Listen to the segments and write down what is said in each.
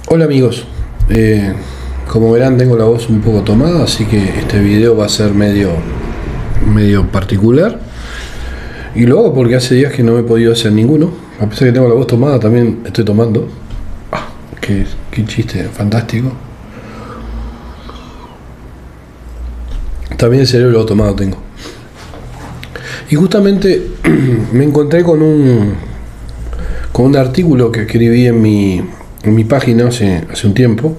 Hola amigos, como verán tengo la voz un poco tomada, así que este video va a ser medio particular. Y lo hago porque hace días que no he podido hacer ninguno. A pesar que tengo la voz tomada, también estoy tomando. Ah, qué chiste, fantástico. También el cerebro tomado tengo. Y justamente me encontré con un artículo que escribí en mi página hace un tiempo,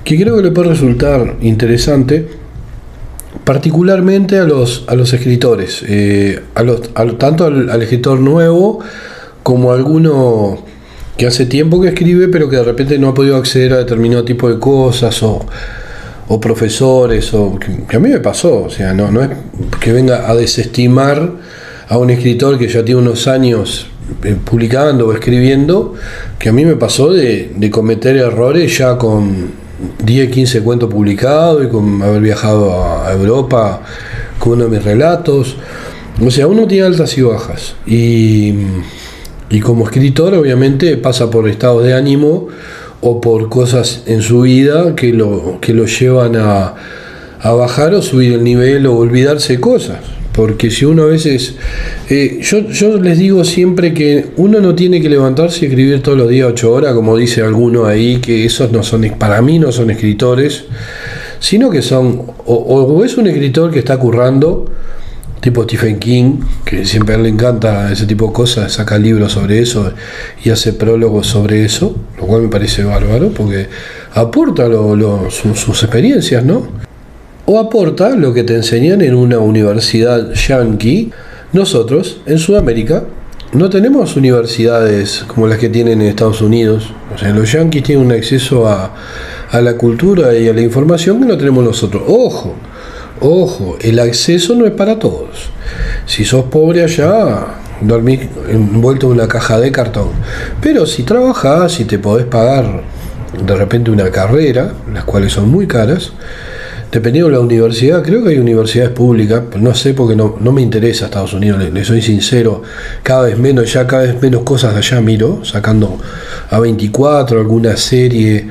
que creo que le puede resultar interesante, particularmente a los escritores, tanto al escritor nuevo como a alguno que hace tiempo que escribe, pero que de repente no ha podido acceder a determinado tipo de cosas, o profesores, o que a mí me pasó. O sea, no es que venga a desestimar a un escritor que ya tiene unos años publicando o escribiendo, que a mí me pasó de cometer errores ya con 10, 15 cuentos publicados y con haber viajado a Europa con uno de mis relatos. O sea, uno tiene altas y bajas, y como escritor obviamente pasa por estados de ánimo o por cosas en su vida que lo llevan a bajar o subir el nivel o olvidarse de cosas. Porque si uno a veces, yo les digo siempre que uno no tiene que levantarse y escribir todos los días 8 horas, como dice alguno ahí, que esos no son, para mí no son escritores, sino que son, o es un escritor que está currando, tipo Stephen King, que siempre a él le encanta ese tipo de cosas, saca libros sobre eso y hace prólogos sobre eso, lo cual me parece bárbaro, porque aporta sus experiencias, ¿no? O aporta lo que te enseñan en una universidad yankee. Nosotros, en Sudamérica, no tenemos universidades como las que tienen en Estados Unidos. O sea, los yanquis tienen un acceso a la cultura y a la información que no tenemos nosotros. Ojo, el acceso no es para todos. Si sos pobre allá, dormís envuelto en una caja de cartón. Pero si trabajás, si te podés pagar de repente una carrera, las cuales son muy caras, dependiendo de la universidad, creo que hay universidades públicas, no sé porque no me interesa Estados Unidos, le soy sincero, cada vez menos cosas de allá miro, sacando A24, alguna serie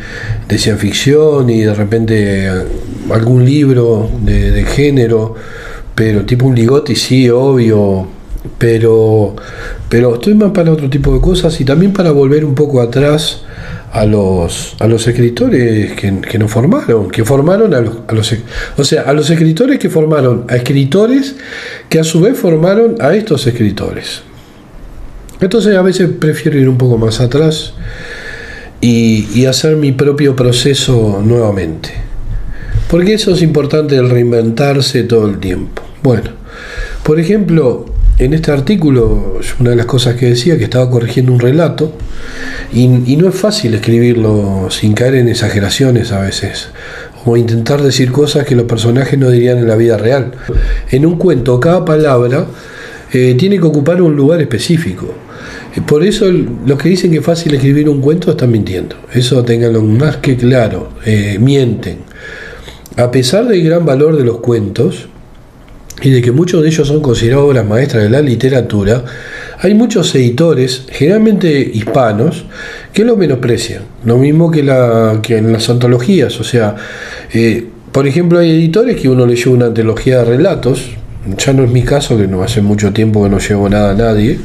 de ciencia ficción y de repente algún libro de género, pero tipo un Ligotti, sí, obvio, pero estoy más para otro tipo de cosas y también para volver un poco atrás a los escritores que nos formaron, que formaron a los escritores que formaron a escritores que a su vez formaron a estos escritores. Entonces a veces prefiero ir un poco más atrás y hacer mi propio proceso nuevamente, porque eso es importante, el reinventarse todo el tiempo. Bueno, por ejemplo, en este artículo, una de las cosas que decía, que estaba corrigiendo un relato, y no es fácil escribirlo sin caer en exageraciones a veces, o intentar decir cosas que los personajes no dirían en la vida real. En un cuento, cada palabra tiene que ocupar un lugar específico. Por eso los que dicen que es fácil escribir un cuento están mintiendo. Eso ténganlo más que claro, mienten. A pesar del gran valor de los cuentos, y de que muchos de ellos son considerados obras maestras de la literatura, hay muchos editores, generalmente hispanos, que lo menosprecian. Lo mismo que en las antologías. O sea, por ejemplo, hay editores que uno leyó una antología de relatos, ya no es mi caso, que no hace mucho tiempo que no llevo nada a nadie.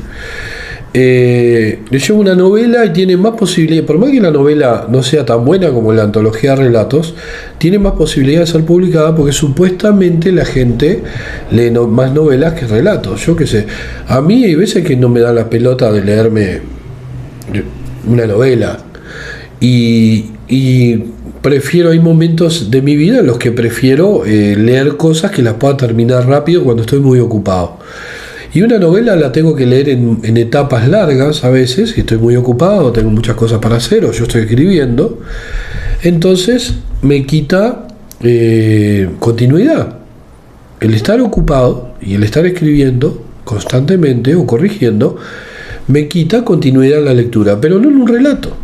Le llevo una novela y tiene más posibilidad, por más que la novela no sea tan buena como la antología de relatos, tiene más posibilidad de ser publicada porque supuestamente la gente lee más novelas que relatos. Yo qué sé, a mí hay veces que no me da la pelota de leerme una novela y prefiero, hay momentos de mi vida en los que prefiero leer cosas que las pueda terminar rápido cuando estoy muy ocupado. Y una novela la tengo que leer en etapas largas a veces, si estoy muy ocupado, tengo muchas cosas para hacer o yo estoy escribiendo. Entonces me quita continuidad. El estar ocupado y el estar escribiendo constantemente o corrigiendo me quita continuidad en la lectura, pero no en un relato.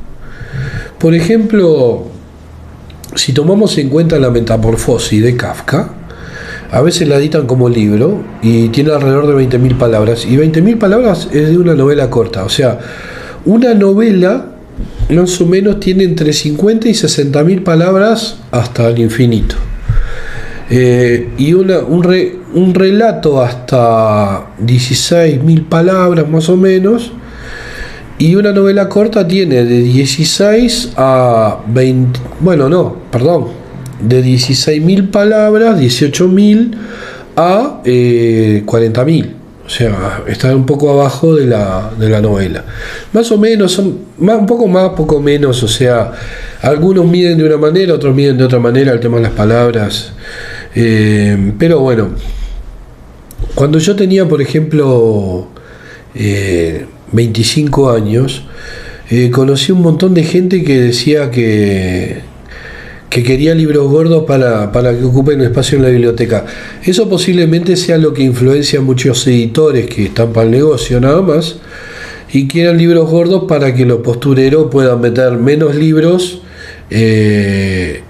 Por ejemplo, si tomamos en cuenta la Metamorfosis de Kafka, a veces la editan como libro y tiene alrededor de 20.000 palabras. Y 20.000 palabras es de una novela corta. O sea, una novela más o menos tiene entre 50 y 60.000 palabras hasta el infinito. Y un relato hasta 16.000 palabras más o menos. Y una novela corta tiene de 16 a 20, de 16.000 palabras, 18.000 a 40.000. O sea, está un poco abajo de la novela. Más o menos, un poco más, poco menos. O sea, algunos miden de una manera, otros miden de otra manera el tema de las palabras. Pero bueno, cuando yo tenía, por ejemplo, 25 años, conocí un montón de gente que decía que quería libros gordos para que ocupen espacio en la biblioteca. Eso posiblemente sea lo que influencia a muchos editores que están para el negocio nada más y quieran libros gordos para que los postureros puedan meter menos libros en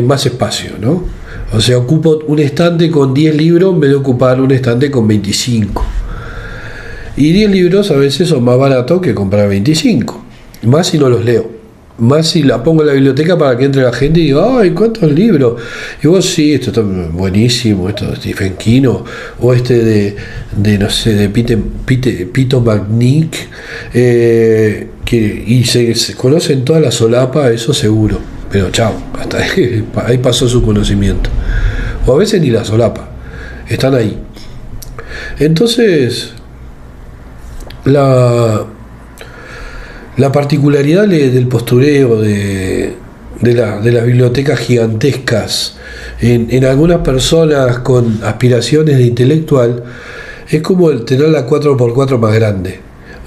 más espacio, ¿no? O sea, ocupo un estante con 10 libros en vez de ocupar un estante con 25. Y 10 libros a veces son más baratos que comprar 25. Más si no los leo. Más si la pongo en la biblioteca para que entre la gente y diga, ¡ay, cuántos libros! Y vos, sí, esto está buenísimo, esto de Stephen King, o este no sé, de Pito McNick, y se conocen toda la solapa, eso seguro. Pero chao, hasta ahí pasó su conocimiento. O a veces ni la solapa, están ahí. Entonces, la particularidad del postureo de las bibliotecas gigantescas en algunas personas con aspiraciones de intelectual es como el tener la 4x4 más grande,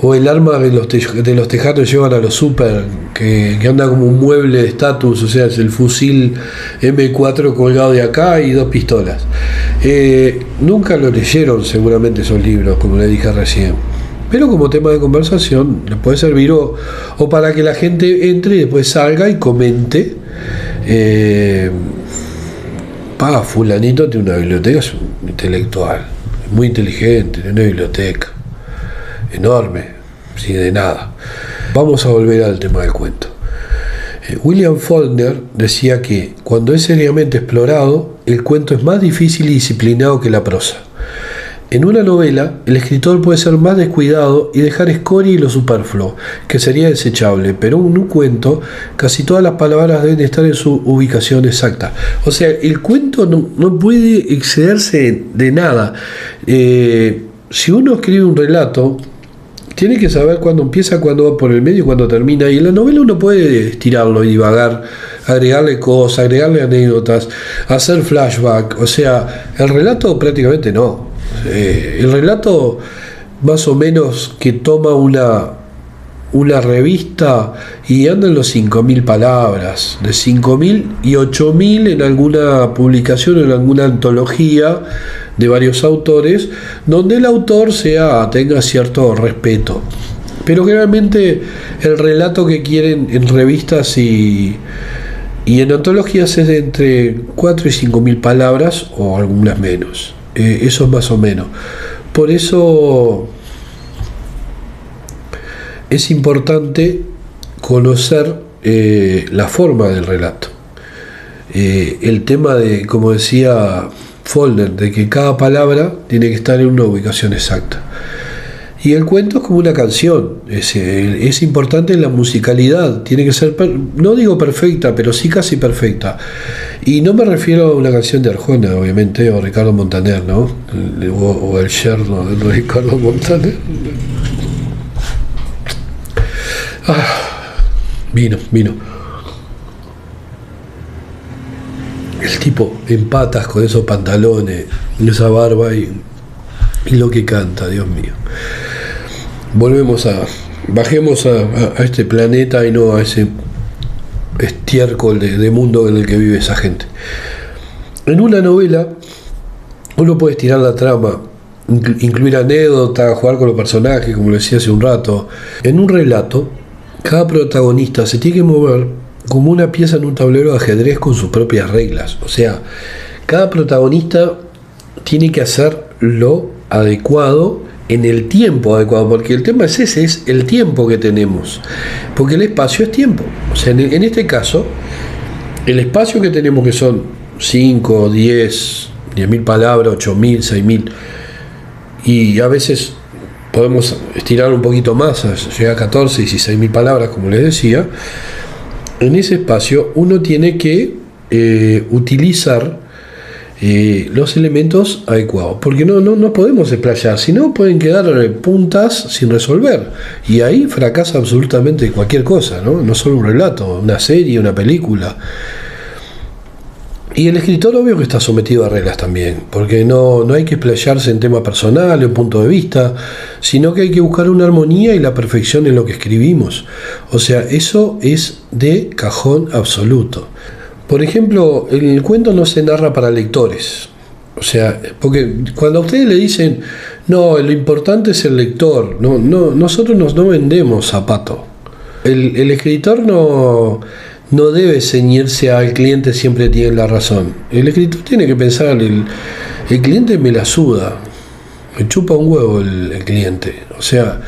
o el arma de los tejanos llevan a los super, que anda como un mueble de estatus, o sea, es el fusil M4 colgado de acá y 2 pistolas. Nunca lo leyeron seguramente esos libros, como le dije recién, pero como tema de conversación les puede servir, o para que la gente entre y después salga y comente. Fulanito tiene una biblioteca, es un intelectual, muy inteligente, tiene una biblioteca enorme, sin de nada. Vamos a volver al tema del cuento. William Faulkner decía que cuando es seriamente explorado, el cuento es más difícil y disciplinado que la prosa. En una novela, el escritor puede ser más descuidado y dejar escoria y lo superfluo, que sería desechable, pero en un cuento, casi todas las palabras deben estar en su ubicación exacta. O sea, el cuento no puede excederse de nada. Si uno escribe un relato, tiene que saber cuándo empieza, cuándo va por el medio y cuándo termina. Y en la novela uno puede estirarlo y divagar, agregarle cosas, agregarle anécdotas, hacer flashback. O sea, el relato prácticamente no. El relato más o menos que toma una revista y anda en los 5.000 palabras, de 5.000 y 8.000 en alguna publicación, en alguna antología de varios autores, donde el autor tenga cierto respeto. Pero generalmente el relato que quieren en revistas y en antologías es de entre 4 y 5.000 palabras o algunas menos. Eso es más o menos. Por eso es importante conocer la forma del relato. El tema de, como decía Faulkner, de que cada palabra tiene que estar en una ubicación exacta. Y el cuento es como una canción, es importante la musicalidad, tiene que ser, no digo perfecta, pero sí casi perfecta. Y no me refiero a una canción de Arjona, obviamente, o Ricardo Montaner, ¿no? O el yerno de Ricardo Montaner. Vino. El tipo en patas con esos pantalones, esa barba y lo que canta, Dios mío. Bajemos a este planeta y no a ese estiércol de mundo en el que vive esa gente. En una novela uno puede estirar la trama, incluir anécdotas, jugar con los personajes, como lo decía hace un rato. En un relato, cada protagonista se tiene que mover como una pieza en un tablero de ajedrez con sus propias reglas. O sea, cada protagonista tiene que hacer lo adecuado en el tiempo adecuado, porque el tema es ese, es el tiempo que tenemos, porque el espacio es tiempo. O sea, en este caso, el espacio que tenemos, que son 5, 10.000 palabras, 8.000, 6.000, y a veces podemos estirar un poquito más, llegar a 14, 16.000 palabras, como les decía. En ese espacio uno tiene que utilizar los elementos adecuados, porque no podemos explayar, si no pueden quedar puntas sin resolver, y ahí fracasa absolutamente cualquier cosa, no solo un relato, una serie, una película. Y el escritor obvio que está sometido a reglas también, porque no hay que explayarse en tema personal o en punto de vista, sino que hay que buscar una armonía y la perfección en lo que escribimos. O sea, eso es de cajón absoluto. Por ejemplo, el cuento no se narra para lectores. O sea, porque cuando a ustedes le dicen, no, lo importante es el lector, nosotros no vendemos zapatos. El escritor no debe ceñirse al cliente, siempre tiene la razón. El escritor tiene que pensar, el cliente me la suda, me chupa un huevo el cliente. O sea,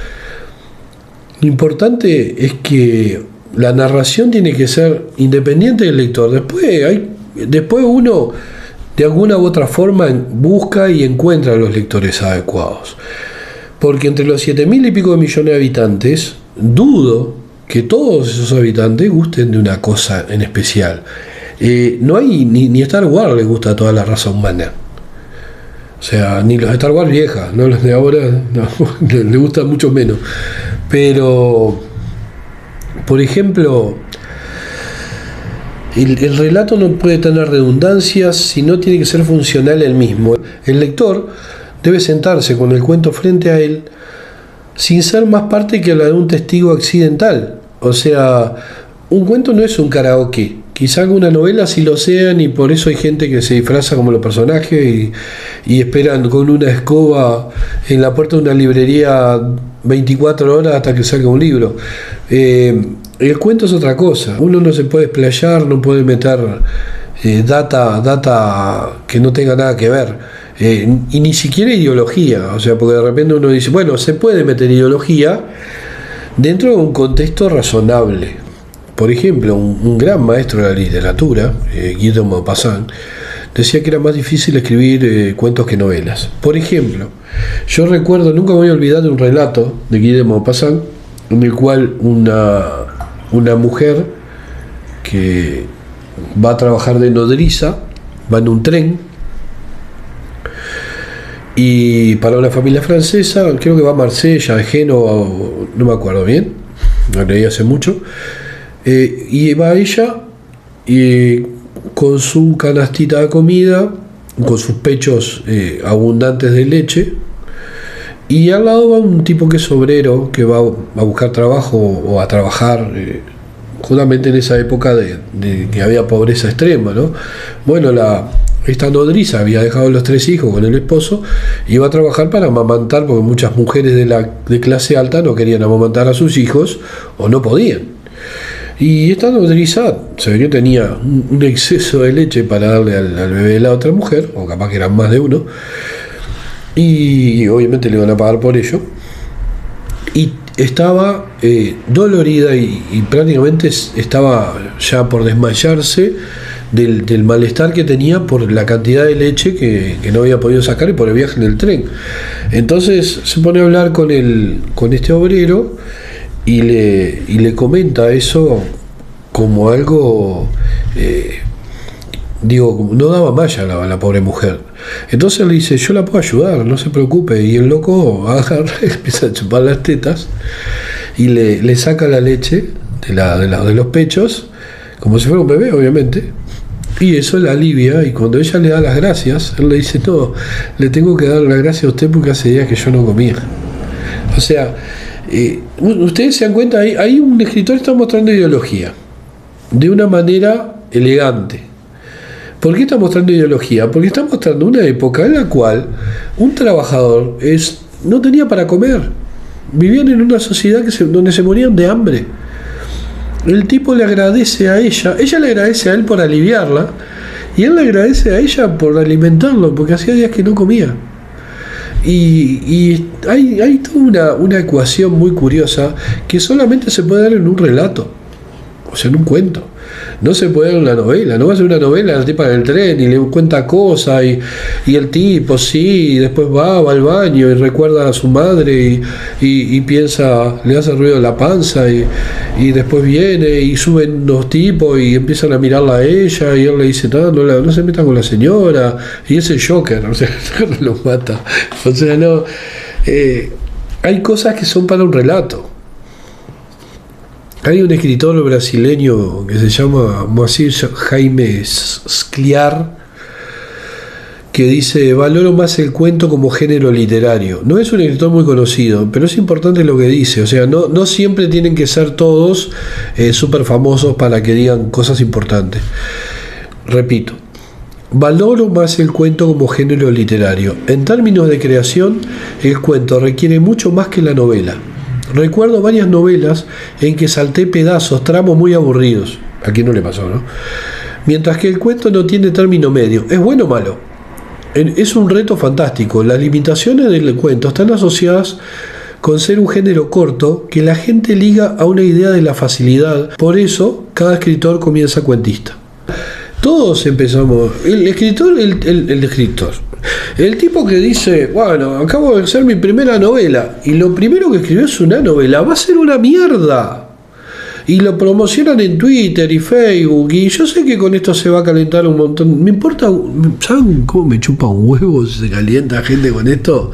lo importante es que la narración tiene que ser independiente del lector. Después uno, de alguna u otra forma, busca y encuentra a los lectores adecuados. Porque entre los 7.000 y pico de millones de habitantes, dudo que todos esos habitantes gusten de una cosa en especial. No hay ni Star Wars les gusta a toda la raza humana. O sea, ni los Star Wars viejas, no los de ahora, les gustan mucho menos. Pero, por ejemplo, el relato no puede tener redundancias, sino tiene que ser funcional el mismo. El lector debe sentarse con el cuento frente a él, sin ser más parte que la de un testigo accidental. O sea, un cuento no es un karaoke. Quizá alguna novela sí lo sean, y por eso hay gente que se disfraza como los personajes y esperan con una escoba en la puerta de una librería 24 horas hasta que salga un libro. El cuento es otra cosa. Uno no se puede explayar, no puede meter data que no tenga nada que ver. Y ni siquiera ideología. O sea, porque de repente uno dice, bueno, se puede meter ideología dentro de un contexto razonable. Por ejemplo, un gran maestro de la literatura, Guy de Maupassant, decía que era más difícil escribir cuentos que novelas. Por ejemplo, yo recuerdo, nunca me voy a olvidar de un relato de Guy de Maupassant, en el cual una mujer que va a trabajar de nodriza, va en un tren, y para una familia francesa, creo que va a Marsella, a Génova, no me acuerdo bien, lo leí hace mucho, y va ella con su canastita de comida, con sus pechos abundantes de leche, y al lado va un tipo que es obrero, que va a buscar trabajo o a trabajar, justamente en esa época de que había pobreza extrema, ¿no? Bueno, esta nodriza había dejado los 3 hijos con el esposo, iba a trabajar para amamantar, porque muchas mujeres de clase alta no querían amamantar a sus hijos o no podían. Y esta nodriza se ve que tenía un exceso de leche para darle al bebé de la otra mujer, o capaz que eran más de uno, y obviamente le iban a pagar por ello. Y estaba dolorida y prácticamente estaba ya por desmayarse del malestar que tenía por la cantidad de leche que no había podido sacar y por el viaje en el tren. Entonces se pone a hablar con este obrero y le comenta eso como algo, no daba más ya la pobre mujer. Entonces le dice, yo la puedo ayudar, no se preocupe. Y el loco agarra, empieza a chupar las tetas y le saca la leche de los pechos, como si fuera un bebé, obviamente. Y eso la alivia, y cuando ella le da las gracias, él le dice, no, le tengo que dar las gracias a usted porque hace días que yo no comía. O sea, ustedes se dan cuenta, ahí un escritor está mostrando ideología de una manera elegante. ¿Por qué está mostrando ideología? Porque está mostrando una época en la cual un trabajador no tenía para comer. Vivían en una sociedad donde se morían de hambre. El tipo le agradece a ella le agradece a él por aliviarla, y él le agradece a ella por alimentarlo, porque hacía días que no comía. Y hay toda una ecuación muy curiosa que solamente se puede dar en un relato, o sea, en un cuento. No se puede dar una novela, no va a ser una novela, la tipa en el tren y le cuenta cosas y el tipo sí, y después va al baño y recuerda a su madre y piensa, le hace ruido en la panza y después viene y suben los tipos y empiezan a mirarla a ella y él le dice, no se metan con la señora, y ese Joker, o sea, lo mata. O sea, no, hay cosas que son para un relato. Hay un escritor brasileño que se llama Moacir Jaime Scliar que dice: valoro más el cuento como género literario. No es un escritor muy conocido, pero es importante lo que dice. O sea, no siempre tienen que ser todos súper famosos para que digan cosas importantes. Repito, valoro más el cuento como género literario. En términos de creación, el cuento requiere mucho más que la novela. Recuerdo varias novelas en que salté pedazos, tramos muy aburridos. ¿A quién no le pasó, no? Mientras que el cuento no tiene término medio. ¿Es bueno o malo? Es un reto fantástico. Las limitaciones del cuento están asociadas con ser un género corto que la gente liga a una idea de la facilidad. Por eso, cada escritor comienza cuentista. Todos empezamos. El escritor, el escritor. El tipo que dice, bueno, acabo de hacer mi primera novela, y lo primero que escribió es una novela, va a ser una mierda. Y lo promocionan en Twitter y Facebook, y yo sé que con esto se va a calentar un montón. Me importa, ¿saben cómo me chupa un huevo si se calienta gente con esto?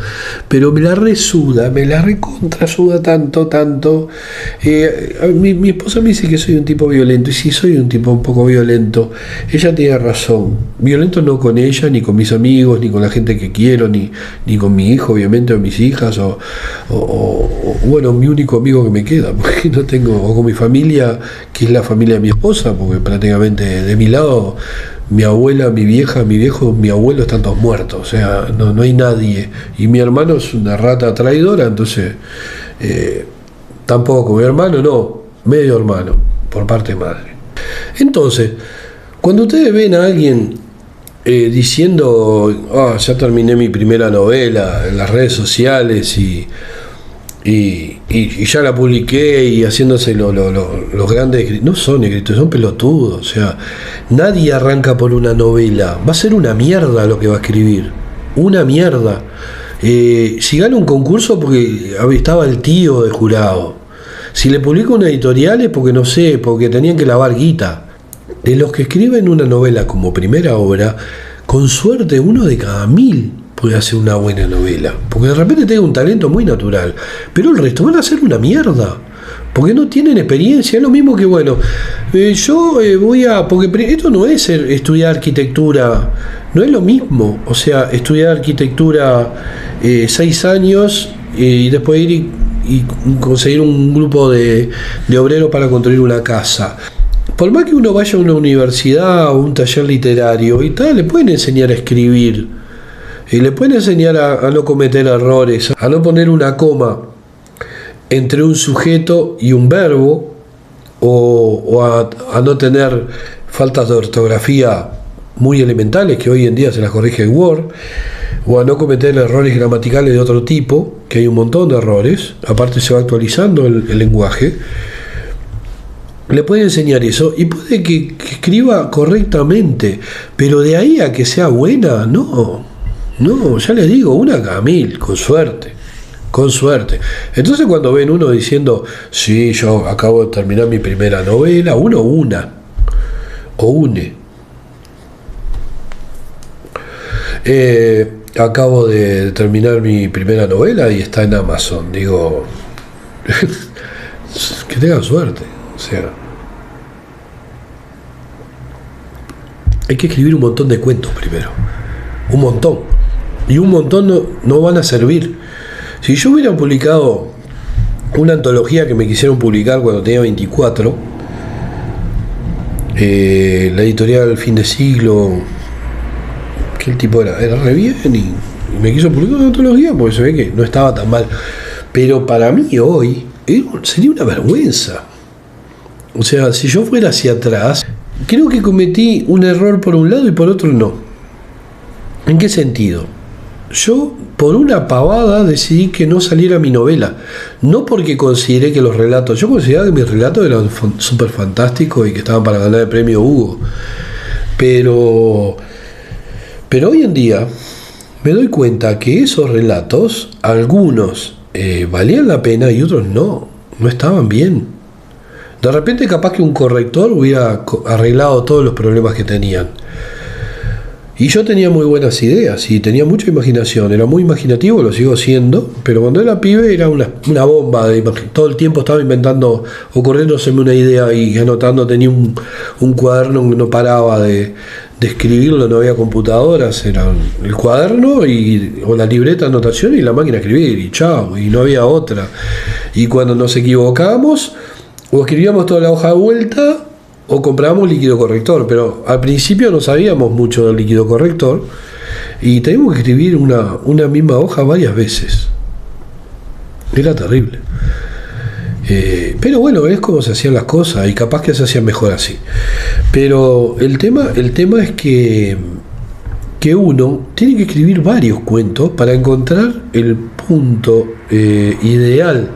Pero me la resuda, me la recontrasuda tanto. Mi esposa me dice que soy un tipo violento, y sí, soy un tipo un poco violento. Ella tiene razón. Violento no con ella, ni con mis amigos, ni con la gente que quiero, ni con mi hijo, obviamente, o mis hijas, o bueno, mi único amigo que me queda, porque no tengo, o con mi familia, que es la familia de mi esposa, porque prácticamente de mi lado, mi abuela, mi vieja, mi viejo, mi abuelo están todos muertos, o sea, no hay nadie. Y mi hermano es una rata traidora, entonces tampoco, mi hermano no, medio hermano, por parte de madre. Entonces, cuando ustedes ven a alguien diciendo, ya terminé mi primera novela en las redes sociales y ya la publiqué, y haciéndose los grandes, no son escritores, son pelotudos. O sea, nadie arranca por una novela, va a ser una mierda lo que va a escribir, una mierda. Si gana un concurso porque estaba el tío de jurado, si le publica una editorial es porque no sé, porque tenían que lavar guita. De los que escriben una novela como primera obra, con suerte uno de cada 1000 puede hacer una buena novela, porque de repente tiene un talento muy natural, pero el resto van a hacer una mierda, porque no tienen experiencia. Es lo mismo que, bueno, porque esto no es estudiar arquitectura, no es lo mismo, o sea, estudiar arquitectura 6 años y después ir y conseguir un grupo de obreros para construir una casa. Por más que uno vaya a una universidad o un taller literario y tal, le pueden enseñar a escribir, y le pueden enseñar a no cometer errores, a no poner una coma entre un sujeto y un verbo, o a no tener faltas de ortografía muy elementales que hoy en día se las corrige el Word, o a no cometer errores gramaticales de otro tipo, que hay un montón de errores. Aparte se va actualizando el lenguaje. Le puede enseñar eso y puede que escriba correctamente, pero de ahí a que sea buena, no, ya les digo, una cada 1000, con suerte. Entonces, cuando ven uno diciendo, sí, yo acabo de terminar mi primera novela, acabo de terminar mi primera novela y está en Amazon, digo, que tengan suerte. O sea, hay que escribir un montón de cuentos primero, un montón, y un montón no van a servir. Si yo hubiera publicado una antología que me quisieron publicar cuando tenía 24, la editorial Fin de Siglo, que el tipo era re bien, y me quiso publicar una antología porque se ve que no estaba tan mal, pero para mí hoy sería una vergüenza. O sea, si yo fuera hacia atrás, creo que cometí un error por un lado y por otro no. ¿En qué sentido? yo por una pavada decidí que no saliera mi novela. No porque consideré que los relatos, yo consideraba que mis relatos eran súper fantásticos y que estaban para ganar el premio Hugo. Pero hoy en día me doy cuenta que esos relatos, algunos valían la pena y otros no estaban bien. De repente capaz que un corrector hubiera arreglado todos los problemas que tenían. Y yo tenía muy buenas ideas y tenía mucha imaginación, era muy imaginativo, lo sigo siendo, pero cuando era pibe era una bomba, todo el tiempo estaba inventando, ocurriéndoseme una idea y anotando, tenía un cuaderno que no paraba de escribirlo, no había computadoras, era el cuaderno o la libreta de anotación y la máquina de escribir y chao, y no había otra. Y cuando nos equivocábamos, o escribíamos toda la hoja de vuelta, o comprábamos líquido corrector, pero al principio no sabíamos mucho del líquido corrector y teníamos que escribir una misma hoja varias veces. Era terrible. Pero bueno, es como se hacían las cosas y capaz que se hacían mejor así. Pero el tema es que uno tiene que escribir varios cuentos para encontrar el punto ideal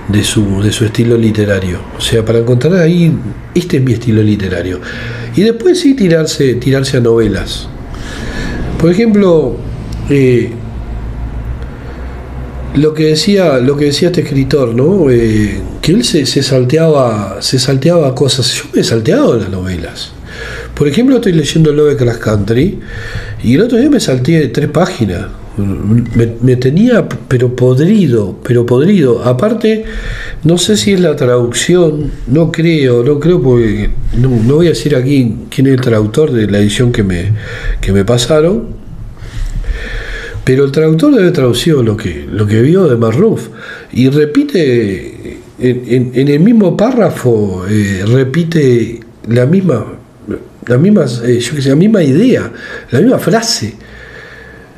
de su estilo literario, o sea, para encontrar ahí, este es mi estilo literario, y después sí tirarse a novelas. Por ejemplo, lo que decía este escritor, ¿no? Que él se salteaba cosas. Yo me he salteado las novelas. Por ejemplo, estoy leyendo Lovecraft Country y el otro día me salté 3 páginas. Me tenía pero podrido. Aparte, no sé si es la traducción, no creo porque no voy a decir aquí quién es el traductor de la edición que me pasaron, pero el traductor debe haber traducido lo que vio de Marruf y repite en el mismo párrafo, repite la misma idea, la misma frase.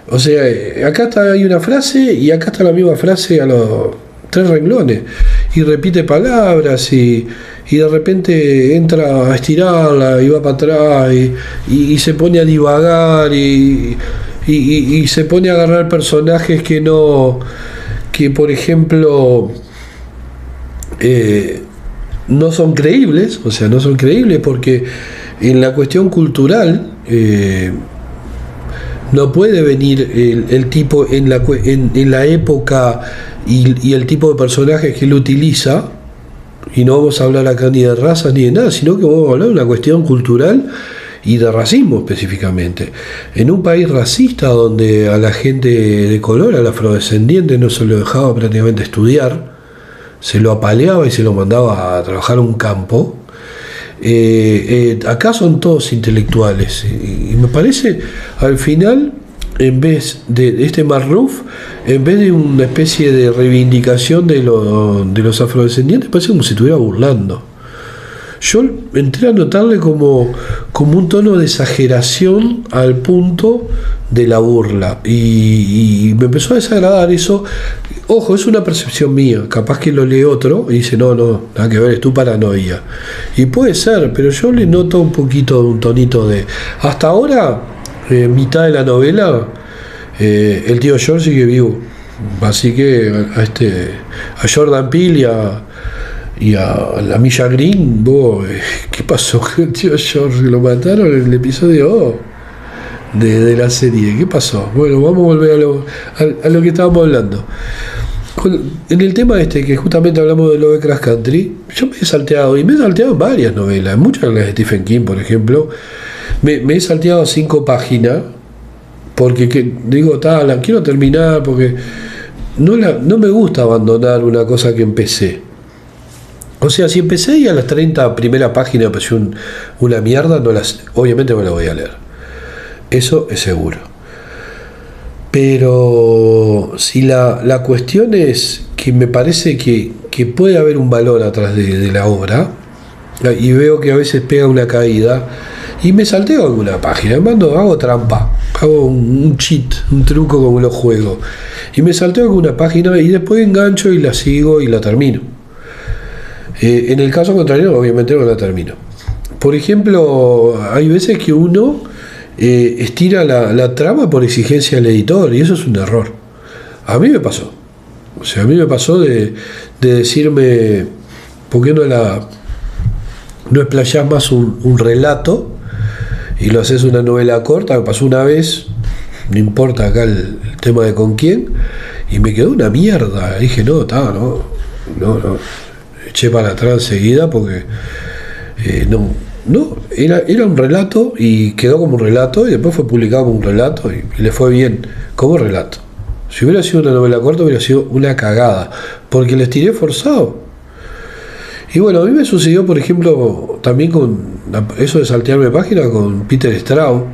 O sea, acá hay una frase y acá está la misma frase a los 3 renglones. Y repite palabras y de repente entra a estirarla y va para atrás y se pone a divagar y se pone a agarrar personajes que por ejemplo no son creíbles, porque en la cuestión cultural no puede venir el tipo en la época y el tipo de personajes que él utiliza, y no vamos a hablar acá ni de razas ni de nada, sino que vamos a hablar de una cuestión cultural y de racismo específicamente. En un país racista donde a la gente de color, al afrodescendiente, no se lo dejaba prácticamente estudiar, se lo apaleaba y se lo mandaba a trabajar a un campo. Acá son todos intelectuales y me parece, al final, en vez de este Marruf, en vez de una especie de reivindicación de los afrodescendientes, parece como si estuviera burlando. Yo entré a notarle como un tono de exageración al punto de la burla y me empezó a desagradar eso. Ojo, es una percepción mía, capaz que lo lee otro y dice no, nada que ver, es tu paranoia, y puede ser, pero yo le noto un poquito, un tonito de, hasta ahora, mitad de la novela, el tío George sigue vivo, así que a Jordan Peele y a la Milla Green, ¿qué pasó con el tío George? ¿Lo mataron en el episodio de la serie? ¿Qué pasó? Bueno, vamos a volver a lo que estábamos hablando. En el tema que justamente hablamos de Lovecraft Country, yo me he salteado en varias novelas, muchas de las de Stephen King, por ejemplo. Me he salteado 5 páginas porque digo, la quiero terminar, porque no me gusta abandonar una cosa que empecé. O sea, si empecé y a las 30 primeras páginas me pareció una mierda, obviamente no la voy a leer. Eso es seguro. Pero si la cuestión es que me parece que puede haber un valor atrás de la obra, y veo que a veces pega una caída, y me salteo alguna página, hago trampa, hago un cheat, un truco como lo juego, y me salteo alguna página y después engancho y la sigo y la termino. En el caso contrario, obviamente no la termino. Por ejemplo, hay veces que uno estira la trama por exigencia del editor, y eso es un error. A mí me pasó. O sea, a mí me pasó de decirme, ¿por qué no explayás más un relato y lo haces una novela corta? Me pasó una vez, no importa acá el tema de con quién, y me quedó una mierda. Dije, no, eché para atrás enseguida porque era un relato y quedó como un relato, y después fue publicado como un relato y le fue bien como relato. Si hubiera sido una novela corta hubiera sido una cagada, porque les tiré forzado. Y bueno, a mí me sucedió, por ejemplo, también con eso de saltearme página con Peter Straub,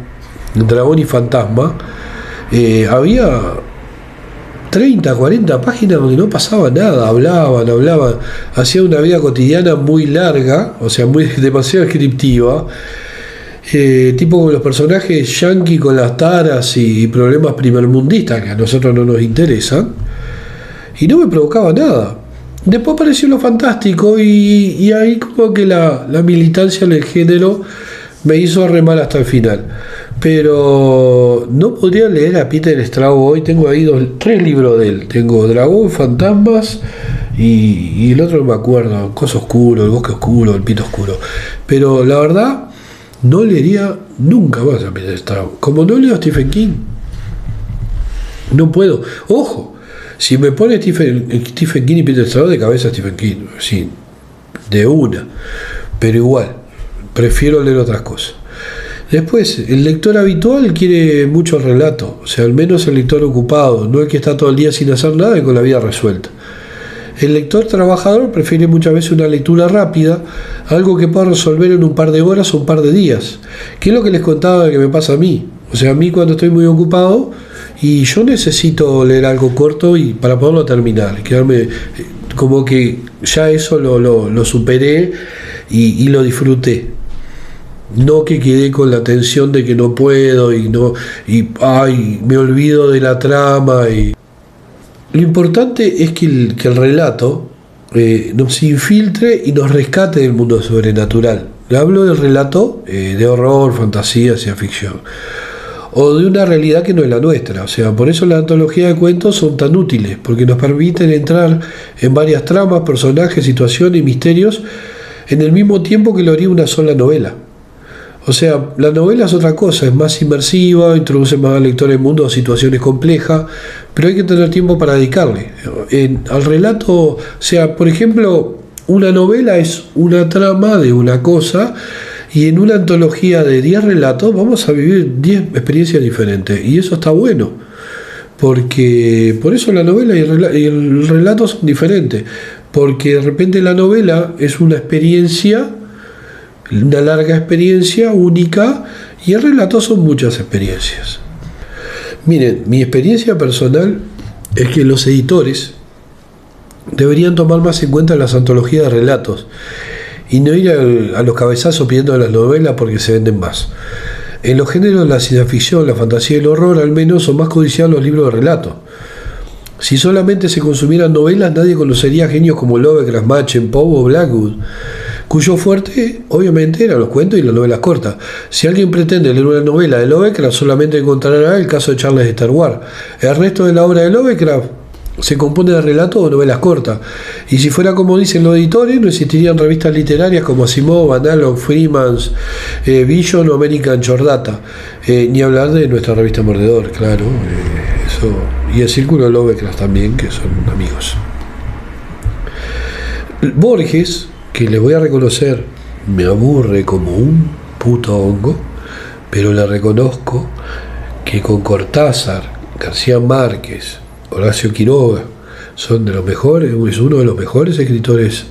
Dragón y Fantasma. Había 30, 40 páginas donde no pasaba nada, hablaban, hacía una vida cotidiana muy larga, o sea, demasiado descriptiva, tipo como los personajes yankee con las taras y problemas primermundistas que a nosotros no nos interesan, y no me provocaba nada. Después apareció lo fantástico y ahí como que la militancia en el género me hizo remar hasta el final. Pero no podría leer a Peter Straub hoy. Tengo ahí 3 libros de él. Tengo Dragón, Fantasmas y el otro no me acuerdo, Cosa Oscuro, El Bosque Oscuro, El Pito Oscuro. Pero la verdad, no leería nunca más a Peter Straub. Como no leo a Stephen King. No puedo. Ojo, si me pone Stephen King y Peter Straub, de cabeza Stephen King. Sí, de una. Pero igual, prefiero leer otras cosas. Después, el lector habitual quiere mucho relato, o sea, al menos el lector ocupado, no el que está todo el día sin hacer nada y con la vida resuelta. El lector trabajador prefiere muchas veces una lectura rápida, algo que pueda resolver en un par de horas o un par de días, que es lo que les contaba que me pasa a mí. O sea, a mí cuando estoy muy ocupado y yo necesito leer algo corto y para poderlo terminar, quedarme como que ya eso lo superé y lo disfruté. No que quedé con la tensión de que no puedo me olvido de la trama. Lo importante es que el relato nos infiltre y nos rescate del mundo sobrenatural. Le hablo del relato de horror, fantasía, ciencia ficción, o de una realidad que no es la nuestra. O sea, por eso las antologías de cuentos son tan útiles, porque nos permiten entrar en varias tramas, personajes, situaciones y misterios en el mismo tiempo que lo haría una sola novela. O sea, la novela es otra cosa, es más inmersiva, introduce más al lector en mundos o situaciones complejas, pero hay que tener tiempo para dedicarle. Al relato, o sea, por ejemplo, una novela es una trama de una cosa, y en una antología de 10 relatos vamos a vivir 10 experiencias diferentes, y eso está bueno, porque por eso la novela y el relato son diferentes, porque de repente la novela es una experiencia, una larga experiencia única, y el relato son muchas experiencias. Miren, mi experiencia personal es que los editores deberían tomar más en cuenta las antologías de relatos y no ir a los cabezazos pidiendo las novelas porque se venden más. En los géneros de la ciencia ficción, la fantasía y el horror, al menos, son más codiciados los libros de relatos. Si solamente se consumieran novelas, nadie conocería genios como Lovecraft, Machen, Poe o Blackwood, cuyo fuerte obviamente eran los cuentos y las novelas cortas. Si alguien pretende leer una novela de Lovecraft, solamente encontrará el caso de Charles de Star Wars. El resto de la obra de Lovecraft se compone de relatos o novelas cortas, y si fuera como dicen los editores, no existirían revistas literarias como Asimov, Analog, Freeman's, Vision o American Short Data, ni hablar de nuestra revista Mordedor, claro, eso, y el Círculo de Lovecraft también, que son amigos. Borges, que le voy a reconocer, me aburre como un puto hongo, pero le reconozco que con Cortázar, García Márquez, Horacio Quiroga son de los mejores, es uno de los mejores escritores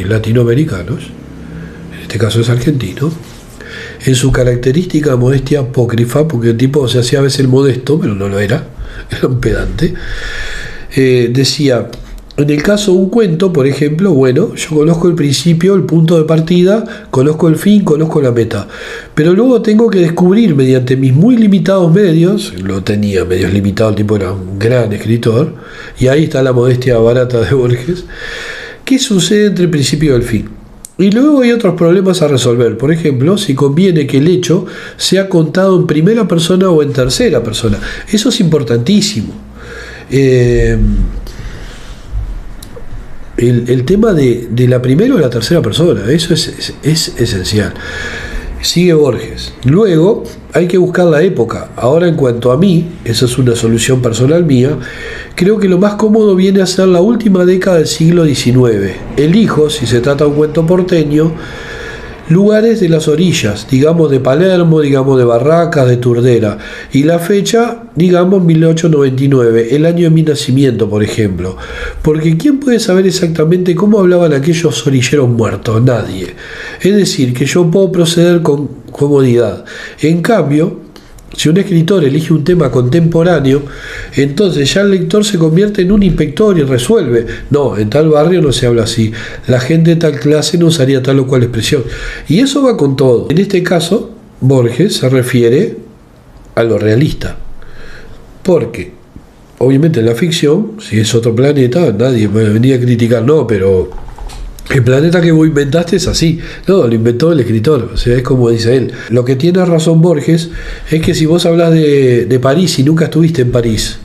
latinoamericanos, en este caso es argentino, en su característica modestia apócrifa, porque el tipo se hacía a veces el modesto, pero no lo era un pedante, decía: en el caso de un cuento, por ejemplo, bueno, yo conozco el principio, el punto de partida, conozco el fin, conozco la meta, pero luego tengo que descubrir mediante mis muy limitados medios, lo tenía medios limitados, el tipo era un gran escritor, y ahí está la modestia barata de Borges, qué sucede entre el principio y el fin. Y luego hay otros problemas a resolver. Por ejemplo, si conviene que el hecho sea contado en primera persona o en tercera persona. Eso es importantísimo. El tema de la primera o la tercera persona, eso es esencial. Sigue Borges. Luego hay que buscar la época. Ahora, en cuanto a mí, esa es una solución personal mía, creo que lo más cómodo viene a ser la última década del siglo XIX. Elijo, si se trata de un cuento porteño, lugares de las orillas, digamos de Palermo, digamos de Barracas, de Turdera, y la fecha, digamos 1899, el año de mi nacimiento, por ejemplo, porque ¿quién puede saber exactamente cómo hablaban aquellos orilleros muertos? Nadie. Es decir, que yo puedo proceder con comodidad. En cambio, si un escritor elige un tema contemporáneo, entonces ya el lector se convierte en un inspector y resuelve. No, en tal barrio no se habla así. La gente de tal clase no usaría tal o cual expresión. Y eso va con todo. En este caso, Borges se refiere a lo realista. Porque, obviamente en la ficción, si es otro planeta, nadie me venía a criticar, no, pero el planeta que vos inventaste es así. No, lo inventó el escritor, o sea, es como dice él. Lo que tiene razón Borges es que si vos hablas de París y nunca estuviste en París,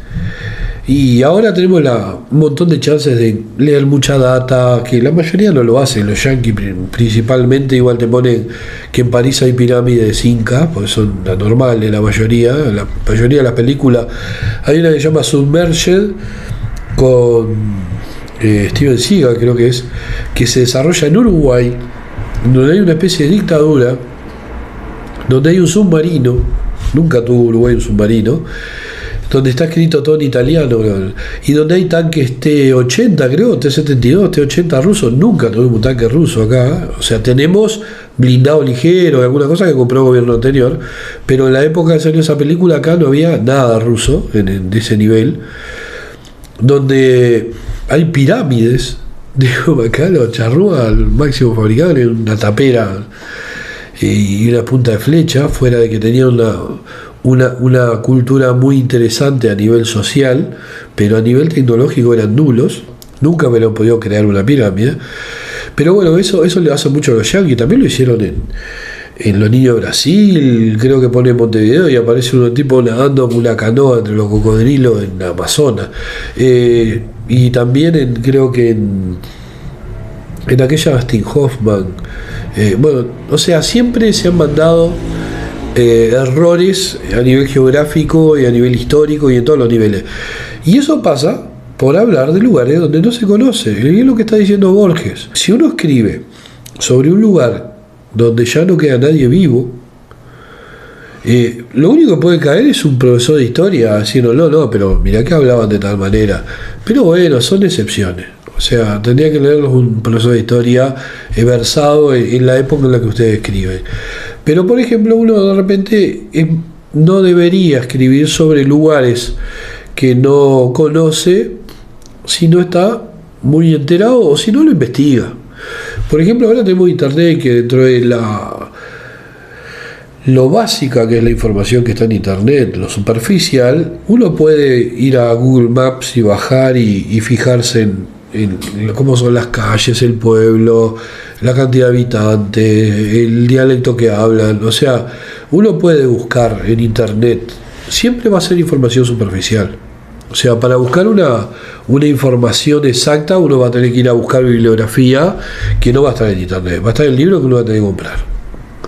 y ahora tenemos un montón de chances de leer mucha data, que la mayoría no lo hacen, los yanquis principalmente, igual te ponen que en París hay pirámides incas, porque son las normales la mayoría de las películas. Hay una que se llama Submerged, con Steven Seagal creo que se desarrolla en Uruguay, donde hay una especie de dictadura, donde hay un submarino, nunca tuvo Uruguay un submarino, donde está escrito todo en italiano, y donde hay tanques T-80, creo, T-72, T-80 rusos. Nunca tuvimos un tanque ruso acá, o sea, tenemos blindado ligero, alguna cosa que compró el gobierno anterior, pero en la época que salió esa película acá no había nada ruso de ese nivel, donde hay pirámides, digo, acá los charrúas al máximo fabricable, una tapera y una punta de flecha, fuera de que tenían una cultura muy interesante a nivel social, pero a nivel tecnológico eran nulos. Nunca me lo han podido crear una pirámide, pero bueno, eso le hace mucho a los yanquis. También lo hicieron en Los Niños de Brasil, creo que pone Montevideo y aparece un tipo nadando con una canoa entre los cocodrilos en Amazonas. Y también creo que en aquella Dustin Hoffman. Bueno, o sea, siempre se han mandado errores a nivel geográfico y a nivel histórico y en todos los niveles. Y eso pasa por hablar de lugares donde no se conoce. Y es lo que está diciendo Borges. Si uno escribe sobre un lugar donde ya no queda nadie vivo, lo único que puede caer es un profesor de historia diciendo no, pero mirá que hablaban de tal manera. Pero bueno, son excepciones. O sea, tendría que leerlos un profesor de historia versado en la época en la que ustedes escriben. Pero por ejemplo, uno de repente no debería escribir sobre lugares que no conoce si no está muy enterado o si no lo investiga. Por ejemplo, ahora tenemos internet, que dentro de lo básica que es la información que está en internet, lo superficial, uno puede ir a Google Maps y bajar y fijarse en cómo son las calles, el pueblo, la cantidad de habitantes, el dialecto que hablan. O sea, uno puede buscar en internet, siempre va a ser información superficial. O sea, para buscar una información exacta, uno va a tener que ir a buscar bibliografía que no va a estar en internet, va a estar en el libro que uno va a tener que comprar.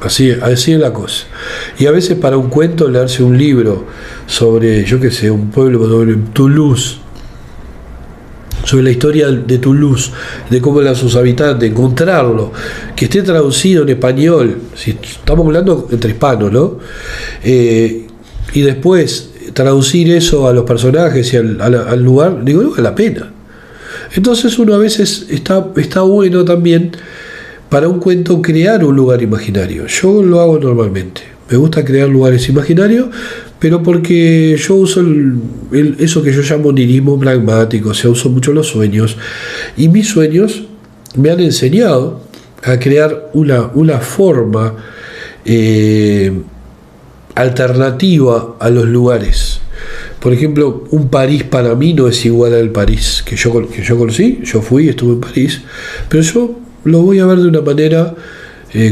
Así es la cosa. Y a veces para un cuento, leerse un libro sobre, yo qué sé, un pueblo, sobre Toulouse, sobre la historia de Toulouse, de cómo eran sus habitantes, encontrarlo, que esté traducido en español, si estamos hablando entre hispanos, ¿no? Y después traducir eso a los personajes y al lugar, digo, no vale la pena. Entonces uno a veces está bueno también para un cuento crear un lugar imaginario. Yo lo hago normalmente. Me gusta crear lugares imaginarios, pero porque yo uso eso que yo llamo nihilismo pragmático, o sea, uso mucho los sueños. Y mis sueños me han enseñado a crear una forma alternativa a los lugares. Por ejemplo, un París para mí no es igual al París que yo conocí. Yo fui, estuve en París, pero yo lo voy a ver de una manera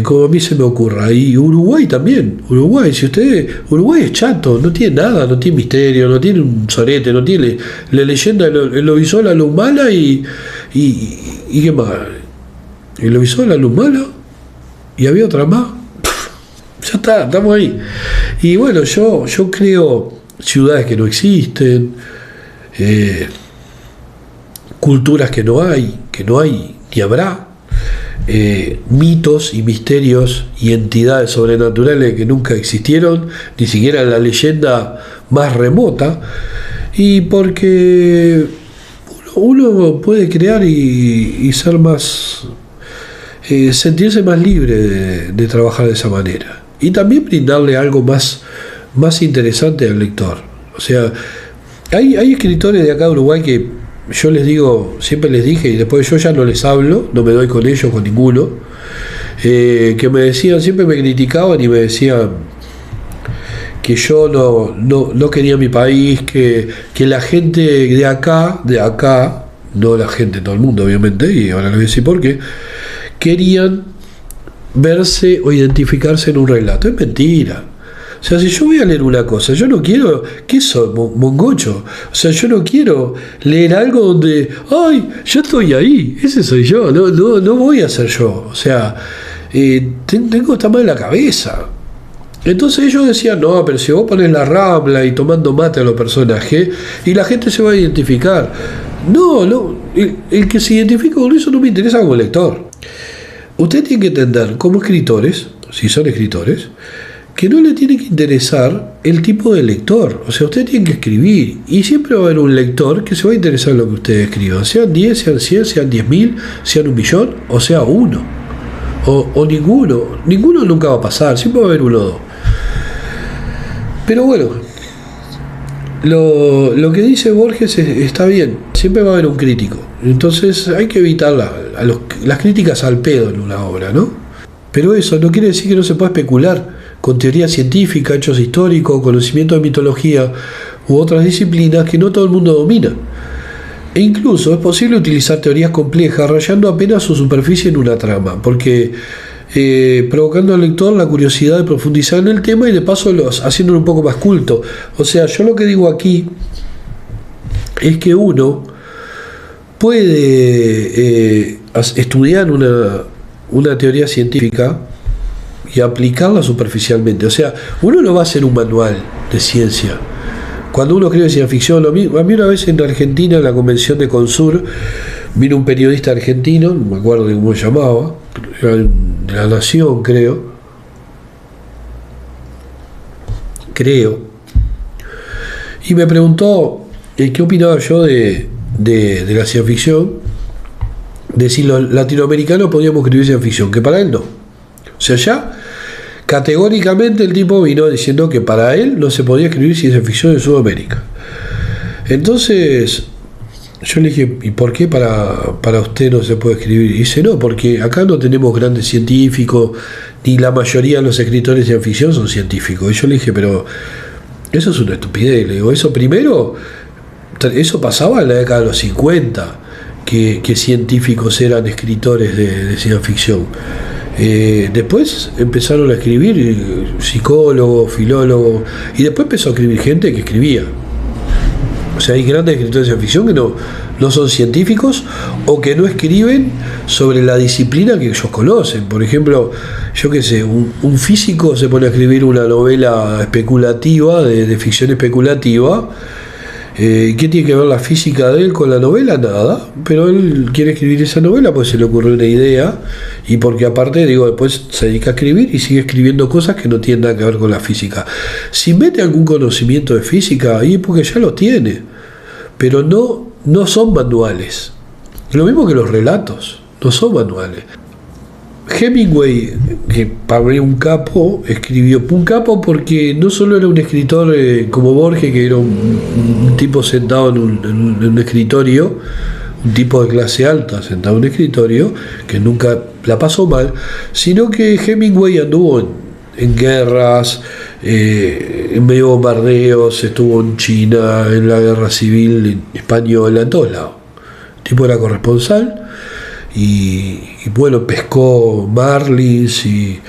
como a mí se me ocurra. Y Uruguay también. Uruguay es chato, no tiene nada, no tiene misterio, no tiene un sorete, no tiene la leyenda, el lobizón, la luz mala y qué más. El lobizón, la luz mala y había otra más. Ya está, estamos ahí. Y bueno, yo creo ciudades que no existen, culturas que no hay ni habrá, mitos y misterios y entidades sobrenaturales que nunca existieron, ni siquiera en la leyenda más remota, y porque uno puede crear y ser más, sentirse más libre de trabajar de esa manera, y también brindarle algo más interesante al lector. O sea, hay escritores de acá de Uruguay que yo les digo, siempre les dije, y después yo ya no les hablo, no me doy con ellos, con ninguno, que me decían, siempre me criticaban y me decían que yo no quería mi país, que la gente de acá, no la gente de todo el mundo obviamente, y ahora les voy a decir por qué, querían verse o identificarse en un relato. Es mentira. O sea, si yo voy a leer una cosa, yo no quiero, ¿qué soy? Mongocho. O sea, yo no quiero leer algo donde, ¡ay, yo estoy ahí! Ese soy yo, no voy a ser yo. O sea, tengo esta mal en la cabeza. Entonces ellos decían, no, pero si vos pones la Rambla y tomando mate a los personajes, y la gente se va a identificar. No, el que se identifica con eso no me interesa como lector. Usted tiene que entender, como escritores, si son escritores, que no le tiene que interesar el tipo de lector. O sea, usted tiene que escribir y siempre va a haber un lector que se va a interesar en lo que usted escriba, sean 10, sean 100, sean 10.000, sean 1.000.000 o sea uno o ninguno nunca va a pasar, siempre va a haber uno o dos. Pero bueno, lo que dice Borges está bien, siempre va a haber un crítico, entonces hay que evitar las críticas al pedo en una obra, ¿no? Pero eso no quiere decir que no se pueda especular con teoría científica, hechos históricos, conocimiento de mitología u otras disciplinas que no todo el mundo domina. E incluso es posible utilizar teorías complejas rayando apenas su superficie en una trama, porque provocando al lector la curiosidad de profundizar en el tema y de paso haciéndolo un poco más culto. O sea, yo lo que digo aquí es que uno puede estudiar una teoría científica y aplicarla superficialmente. O sea, uno no va a hacer un manual de ciencia. Cuando uno escribe ciencia ficción, a mí una vez en Argentina, en la convención de Consur, vino un periodista argentino, no me acuerdo de cómo se llamaba, era de La Nación, creo, y me preguntó qué opinaba yo de la ciencia ficción, de si los latinoamericanos podíamos escribir ciencia ficción, que para él no. O sea, ya categóricamente el tipo vino diciendo que para él no se podía escribir ciencia ficción en Sudamérica. Entonces yo le dije, ¿y por qué para usted no se puede escribir? Y dice, no, porque acá no tenemos grandes científicos, ni la mayoría de los escritores de ciencia ficción son científicos. Y yo le dije, pero eso es una estupidez. Le digo, eso pasaba en la década de los 50, que científicos eran escritores de ciencia ficción. Después empezaron a escribir psicólogos, filólogos, y después empezó a escribir gente que escribía. O sea, hay grandes escritores de ciencia ficción que no son científicos o que no escriben sobre la disciplina que ellos conocen. Por ejemplo, yo qué sé, un físico se pone a escribir una novela especulativa, de ficción especulativa. ¿Qué tiene que ver la física de él con la novela? Nada, pero él quiere escribir esa novela pues se le ocurrió una idea y porque aparte, después se dedica a escribir y sigue escribiendo cosas que no tienen nada que ver con la física. Si mete algún conocimiento de física, ahí es porque ya lo tiene, pero no son manuales. Lo mismo que los relatos, no son manuales. Hemingway, que para mí un capo, escribió un capo porque no solo era un escritor como Borges, que era un tipo sentado en un escritorio, un tipo de clase alta sentado en un escritorio, que nunca la pasó mal, sino que Hemingway anduvo en guerras, en medio de bombardeos, estuvo en China, en la guerra civil española, en todos lados. El tipo era corresponsal. y bueno, pescó marlins y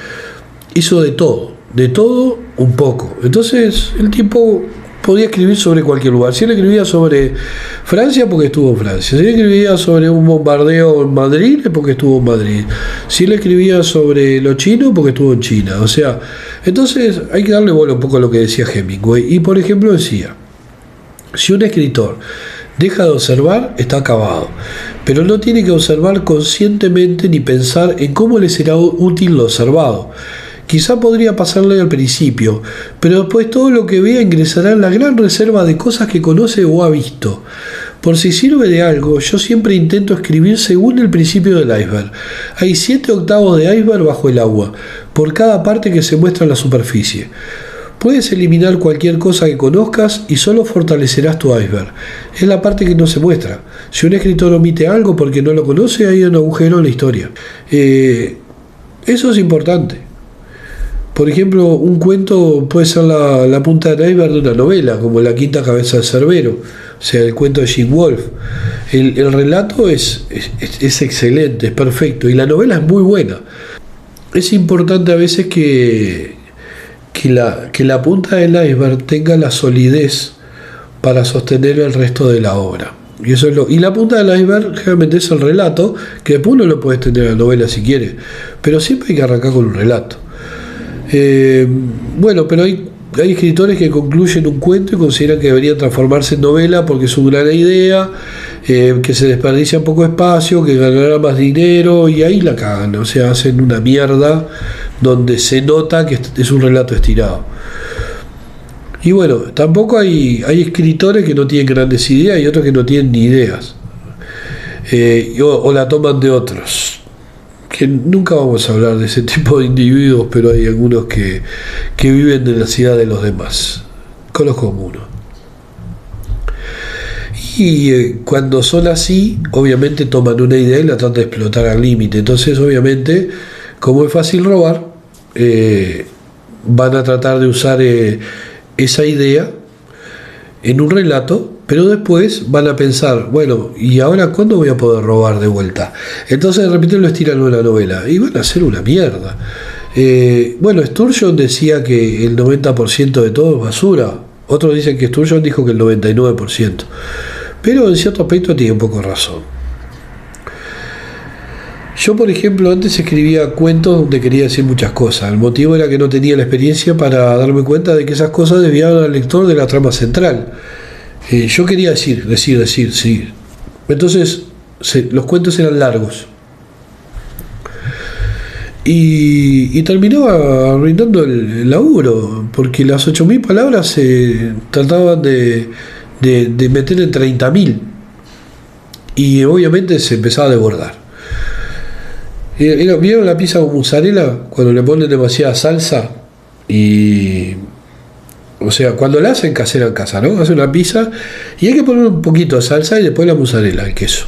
hizo de todo un poco. Entonces el tipo podía escribir sobre cualquier lugar. Si él escribía sobre Francia, porque estuvo en Francia. Si él escribía sobre un bombardeo en Madrid, es porque estuvo en Madrid. Si él escribía sobre lo chino, porque estuvo en China. O sea, entonces hay que darle bola un poco a lo que decía Hemingway. Y por ejemplo decía, si un escritor deja de observar, está acabado. Pero no tiene que observar conscientemente ni pensar en cómo le será útil lo observado. Quizá podría pasarle al principio, pero después todo lo que vea ingresará en la gran reserva de cosas que conoce o ha visto. Por si sirve de algo, yo siempre intento escribir según el principio del iceberg. Hay 7 octavos de iceberg bajo el agua, por cada parte que se muestra en la superficie. Puedes eliminar cualquier cosa que conozcas y solo fortalecerás tu iceberg. Es la parte que no se muestra. Si un escritor omite algo porque no lo conoce, hay un agujero en la historia. Eso es importante. Por ejemplo, un cuento puede ser la punta de iceberg de una novela, como La quinta cabeza del Cerbero, o sea, el cuento de Jim Wolfe. El relato es excelente, es perfecto, y la novela es muy buena. Es importante a veces que la punta del iceberg tenga la solidez para sostener el resto de la obra. Y la punta del iceberg generalmente es el relato, que después uno lo puede extender a la novela si quiere, pero siempre hay que arrancar con un relato. Bueno, pero hay escritores que concluyen un cuento y consideran que deberían transformarse en novela porque es una gran idea, que se desperdicia poco espacio, que ganará más dinero, y ahí la cagan, o sea, hacen una mierda donde se nota que es un relato estirado. Y bueno, tampoco hay escritores que no tienen grandes ideas y otros que no tienen ni ideas, o la toman de otros. Que nunca vamos a hablar de ese tipo de individuos, pero hay algunos que viven de la ansiedad de los demás. Conozco uno. Y cuando son así, obviamente toman una idea y la tratan de explotar al límite. Entonces, obviamente, como es fácil robar, van a tratar de usar esa idea en un relato, pero después van a pensar, bueno, ¿y ahora cuándo voy a poder robar de vuelta? Entonces de repente lo estiran en una novela y van a hacer una mierda. Bueno, Sturgeon decía que el 90% de todo es basura. Otros dicen que Sturgeon dijo que el 99%. Pero en cierto aspecto tiene un poco de razón. Yo, por ejemplo, antes escribía cuentos donde quería decir muchas cosas. El motivo era que no tenía la experiencia para darme cuenta de que esas cosas desviaban al lector de la trama central. Yo quería decir, sí. Entonces, los cuentos eran largos. Y terminaba arruinando el laburo, porque las 8.000 palabras se trataban de meter en 30.000. Y obviamente se empezaba a desbordar. ¿Vieron la pizza con mozzarella? Cuando le ponen demasiada salsa o sea, cuando la hacen casera en casa, ¿no? Hacen una pizza y hay que poner un poquito de salsa y después la mozzarella, el queso.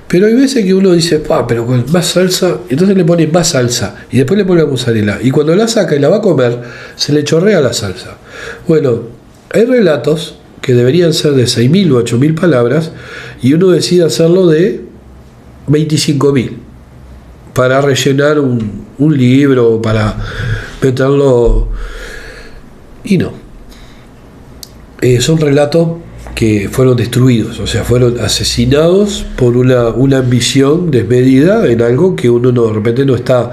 Pero hay veces que uno dice, pero con más salsa, entonces le pone más salsa y después le pone la mozzarella. Y cuando la saca y la va a comer, se le chorrea la salsa. Bueno, hay relatos que deberían ser de 6.000 o 8.000 palabras y uno decide hacerlo de 25.000 para rellenar un libro, para meterlo. Y no. Son relatos que fueron destruidos, o sea, fueron asesinados por una ambición desmedida en algo que uno de repente no está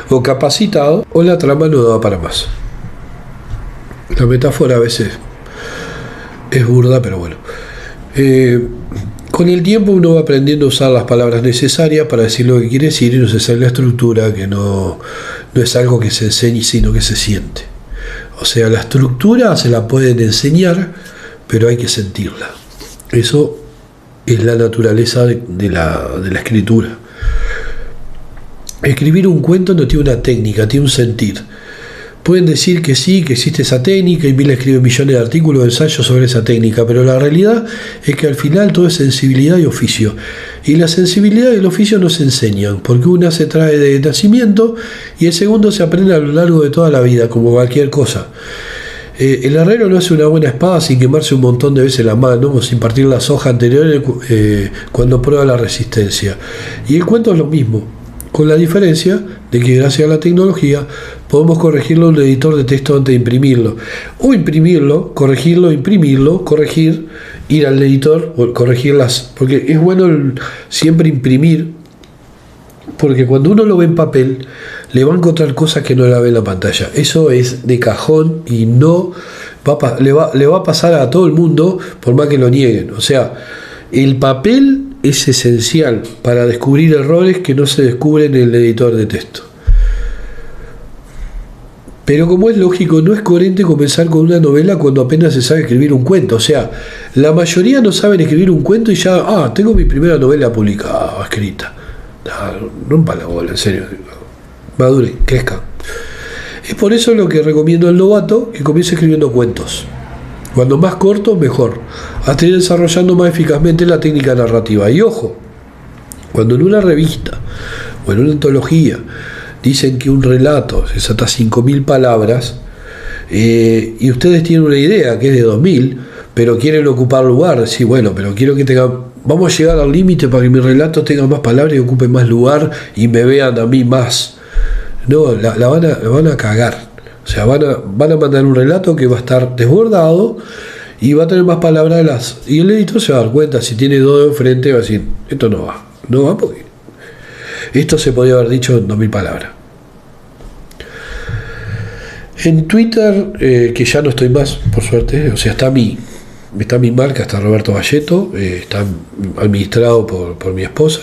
o capacitado o la trama no da para más. La metáfora a veces es burda, pero bueno. Con el tiempo uno va aprendiendo a usar las palabras necesarias para decir lo que quiere decir y no se sale la estructura, que no es algo que se enseñe, sino que se siente. O sea, la estructura se la pueden enseñar, pero hay que sentirla. Eso es la naturaleza de la escritura. Escribir un cuento no tiene una técnica, tiene un sentir. Pueden decir que sí, que existe esa técnica, y Bill escribe millones de artículos de ensayos sobre esa técnica, pero la realidad es que al final todo es sensibilidad y oficio. Y la sensibilidad y el oficio no se enseñan, porque una se trae de nacimiento y el segundo se aprende a lo largo de toda la vida, como cualquier cosa. El herrero no hace una buena espada sin quemarse un montón de veces la mano o sin partir las hojas anteriores cuando prueba la resistencia. Y el cuento es lo mismo, con la diferencia de que gracias a la tecnología podemos corregirlo en un editor de texto antes de imprimirlo. O imprimirlo, corregirlo, imprimirlo, corregir, ir al editor, o corregirlas. Porque es bueno siempre imprimir, porque cuando uno lo ve en papel, le va a encontrar cosas que no la ve en la pantalla. Eso es de cajón y no le va a pasar a todo el mundo, por más que lo nieguen. O sea, el papel es esencial para descubrir errores que no se descubren en el editor de texto. Pero como es lógico, no es coherente comenzar con una novela cuando apenas se sabe escribir un cuento. O sea, la mayoría no saben escribir un cuento y ya, tengo mi primera novela publicada, escrita. No, rompa la bola, en serio. Maduren, crezcan. Es por eso lo que recomiendo al novato que comience escribiendo cuentos. Cuando más corto, mejor. Hasta ir desarrollando más eficazmente la técnica narrativa. Y ojo, cuando en una revista o en una antología dicen que un relato es hasta 5.000 palabras, y ustedes tienen una idea que es de 2.000, pero quieren ocupar lugar, sí, bueno, pero quiero que vamos a llegar al límite para que mi relato tenga más palabras y ocupe más lugar y me vean a mí más. No, la van a cagar. O sea, van a mandar un relato que va a estar desbordado y va a tener más palabras y el editor se va a dar cuenta, si tiene dos de enfrente va a decir, esto no va porque esto se podría haber dicho en 2.000 palabras. En Twitter, que ya no estoy más, por suerte, o sea, está mi marca, está Roberto Valleto, está administrado por mi esposa,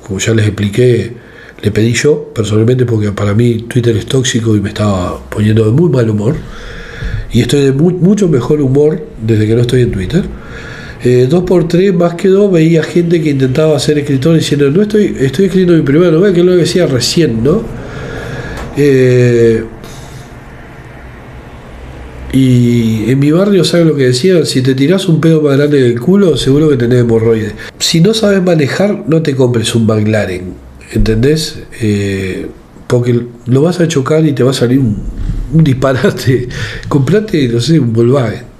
como ya les expliqué. Le pedí yo personalmente porque para mí Twitter es tóxico y me estaba poniendo de muy mal humor, y estoy de mucho mejor humor desde que no estoy en Twitter. 2x3 más que 2 veía gente que intentaba ser escritor diciendo, no estoy escribiendo mi primera novela, que es lo que decía recién, ¿no? Y en mi barrio, ¿saben lo que decían? Si te tirás un pedo más grande del culo, seguro que tenés hemorroides. Si no sabes manejar, no te compres un McLaren, ¿entendés? Porque lo vas a chocar y te va a salir un disparate. Comprate, no sé, un Volkswagen.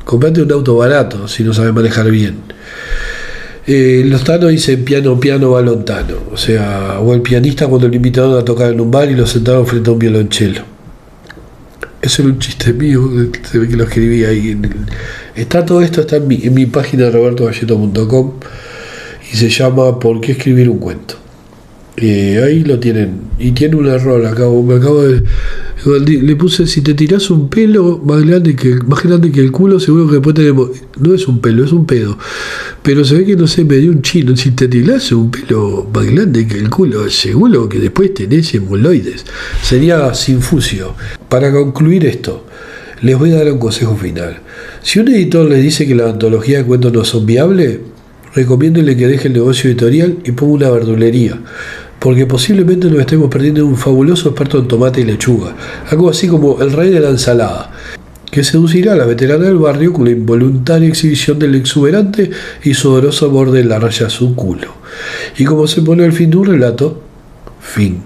Comprate un auto barato si no sabes manejar bien. Los tanos dicen piano va lontano. O sea, o el pianista cuando le invitaron a tocar en un bar y lo sentaron frente a un violonchelo. Eso era un chiste mío, se ve que lo escribí ahí. Está todo esto, está en mi página robertovalleto.com y se llama ¿Por qué escribir un cuento? Ahí lo tienen. Y tiene un error acá. Le puse, si te tirás un pelo más grande que el culo, seguro que después tenemos. No es un pelo, es un pedo. Pero se ve que no sé, me dio un chino. Si te tirás un pelo más grande que el culo, seguro que después tenés hemorroides. Sería sinfusio. Para concluir esto, les voy a dar un consejo final. Si un editor les dice que la antología de cuentos no son viables, recomiéndenle que deje el negocio editorial y ponga una verdulería, porque posiblemente nos estemos perdiendo un fabuloso experto en tomate y lechuga, algo así como el rey de la ensalada, que seducirá a la veterana del barrio con la involuntaria exhibición del exuberante y sudoroso borde de la raya de su culo. Y como se pone al fin de un relato, fin.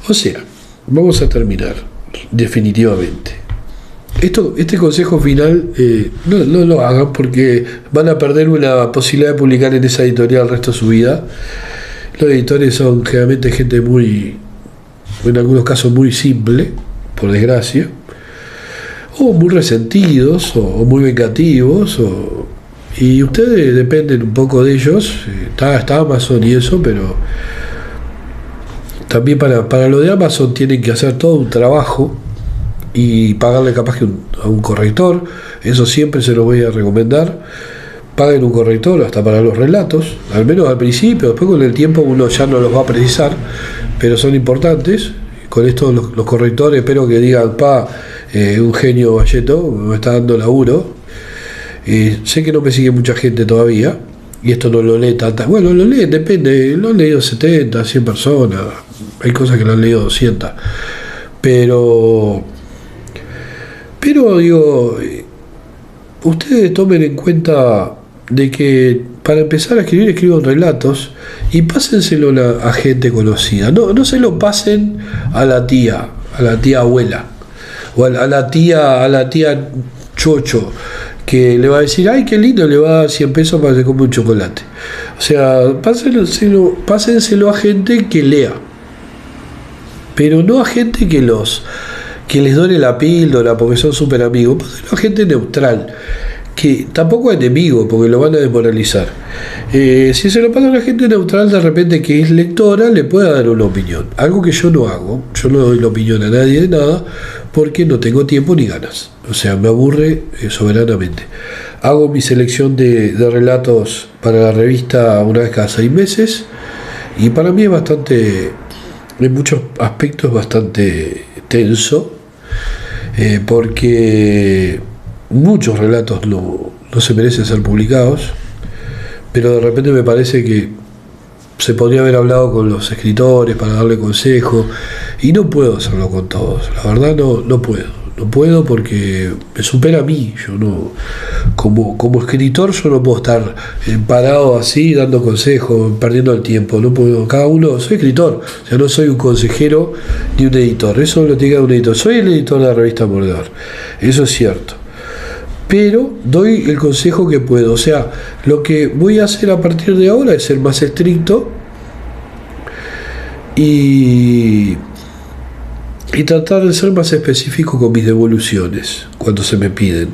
O sea, vamos a terminar, definitivamente. Este consejo final no lo hagan porque van a perder una posibilidad de publicar en esa editorial el resto de su vida. Los editores son generalmente gente en algunos casos muy simple, por desgracia, o muy resentidos, o muy vengativos, y ustedes dependen un poco de ellos. Está Amazon y eso, pero también para lo de Amazon tienen que hacer todo un trabajo y pagarle capaz que a un corrector. Eso siempre se lo voy a recomendar. Paguen un corrector hasta para los relatos, al menos al principio. Después con el tiempo uno ya no los va a precisar, pero son importantes. Con esto los correctores, espero que digan, un genio Valleto, me está dando laburo. Sé que no me sigue mucha gente todavía, y esto no lo lee tanta. Bueno, lo leen, depende, lo han leído 70, 100 personas, hay cosas que lo han leído 200. Pero digo, ustedes tomen en cuenta de que para empezar a escribir, escriban relatos y pásenselo a gente conocida. No se lo pasen a la tía abuela. o a la tía Chocho, que le va a decir, ay, qué lindo, le va a dar 100 pesos para que se compre un chocolate. O sea, pásenselo a gente que lea, pero no a gente que les dore la píldora porque son súper amigos. Pásenlo a gente neutral, que tampoco es enemigo porque lo van a desmoralizar. Si se lo pasa a la gente neutral, de repente que es lectora, le puede dar una opinión, algo que yo no hago. Yo no doy la opinión a nadie de nada porque no tengo tiempo ni ganas, o sea, me aburre soberanamente. Hago mi selección de relatos para la revista una vez cada 6 meses y para mí es bastante, en muchos aspectos bastante tenso, porque muchos relatos no se merecen ser publicados, pero de repente me parece que se podría haber hablado con los escritores para darle consejo, y no puedo hacerlo con todos, la verdad no puedo porque me supera a mí. Yo no, como escritor yo no puedo estar parado así dando consejos, perdiendo el tiempo, no puedo. Cada uno, soy escritor, o sea, no soy un consejero ni un editor, eso lo tiene que dar un editor. Soy el editor de la revista Mordedor, eso es cierto, pero doy el consejo que puedo. O sea, lo que voy a hacer a partir de ahora es ser más estricto y tratar de ser más específico con mis devoluciones cuando se me piden,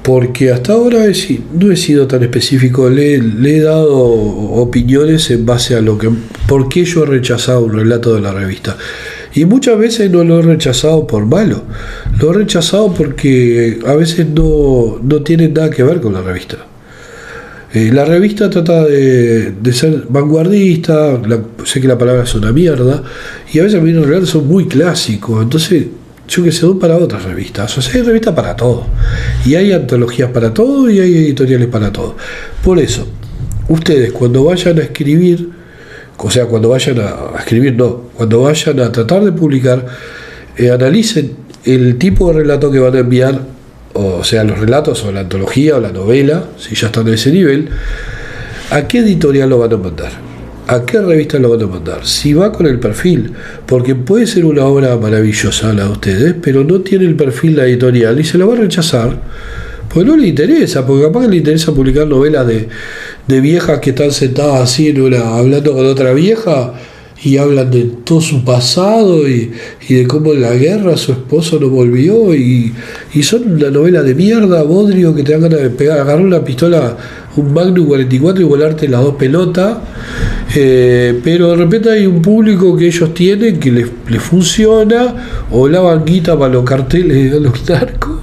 porque hasta ahora no he sido tan específico. Le he dado opiniones en base a por qué yo he rechazado un relato de la revista, y muchas veces no lo he rechazado por malo, lo he rechazado porque a veces no tiene nada que ver con la revista. La revista trata de ser vanguardista, sé que la palabra es una mierda, y a veces a mí en realidad son muy clásicos, entonces yo que sé, doy para otras revistas. O sea, hay revistas para todo, y hay antologías para todo, y hay editoriales para todo. Por eso, ustedes cuando vayan a escribir, o sea, cuando vayan a escribir, no, cuando vayan a tratar de publicar, analicen el tipo de relato que van a enviar, o sea, los relatos o la antología o la novela, si ya están a ese nivel, a qué editorial lo van a mandar, a qué revista lo van a mandar, si va con el perfil, porque puede ser una obra maravillosa la de ustedes, pero no tiene el perfil la editorial y se la va a rechazar, porque no le interesa, porque capaz que le interesa publicar novelas de viejas que están sentadas así hablando con otra vieja, y hablan de todo su pasado y de cómo en la guerra su esposo no volvió, y son una novela de mierda, bodrio, que te dan ganas de pegar, agarrar una pistola, un Magnum 44 y volarte las 2 pelotas, pero de repente hay un público que ellos tienen que les funciona, o la banquita para los carteles de los narcos.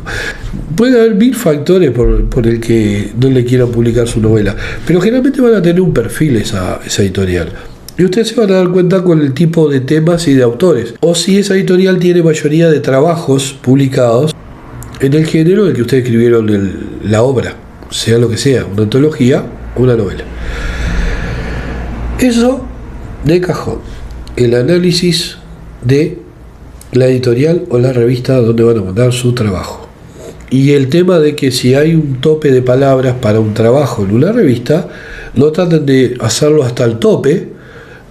Puede haber 1000 factores por el que no le quieran publicar su novela, pero generalmente van a tener un perfil esa editorial. Y ustedes se van a dar cuenta con el tipo de temas y de autores, o si esa editorial tiene mayoría de trabajos publicados en el género en el que ustedes escribieron la obra, sea lo que sea, una antología o una novela. Eso de cajón, el análisis de la editorial o la revista donde van a mandar su trabajo. Y el tema de que si hay un tope de palabras para un trabajo en una revista, no traten de hacerlo hasta el tope